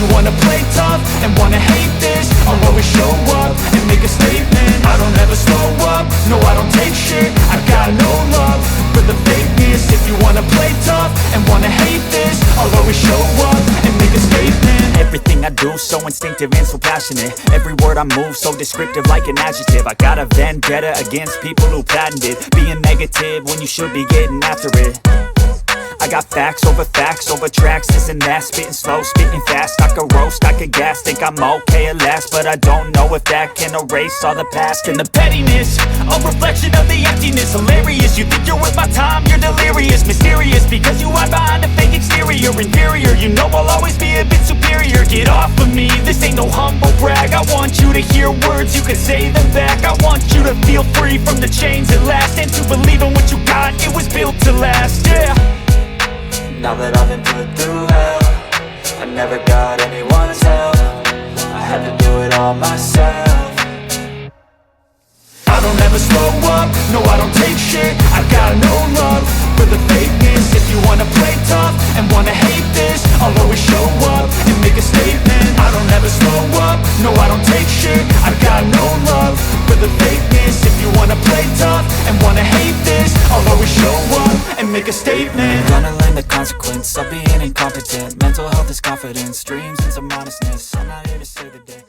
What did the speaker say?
you wanna play tough and wanna hate this, I'll always show up and make a statement. I don't ever slow up, no I don't take shit. I got no love for the fakeness. If you wanna play tough and wanna hate this, I'll always show up and make a statement. Everything I do so instinctive and so passionate. Every word I move so descriptive like an adjective. I got a vendetta against people who patented being negative when you should be getting after it. I got facts over tracks, this and that. Spitting slow, spitting fast, I could roast, I could gas. Think I'm okay at last, but I don't know if that can erase all the past. And the pettiness, a reflection of the emptiness. Hilarious, you think you're worth my time, you're delirious. Mysterious, because you hide behind a fake exterior. Inferior, you know I'll always be a bit superior. Get off of me, this ain't no humble brag. I want you to hear words, you can say them back. I want you to feel free from the chains at last, and to believe in what you got, it was built to last, yeah. Now that I've been put through hell, I never got anyone's help. I had to do it all myself. I don't ever slow up, no I don't take shit. I got no love for the fakeness. If you wanna play tough and wanna hate this, I'll always show up and make a statement. I don't ever slow up, no I don't take shit. I got no love for the fakeness. If you wanna play tough and wanna hate this, I'll always show up and make a statement. I'm gonna learn the consequence of being incompetent. Mental health is confidence, dreams and some honestness. I'm not here to save the day.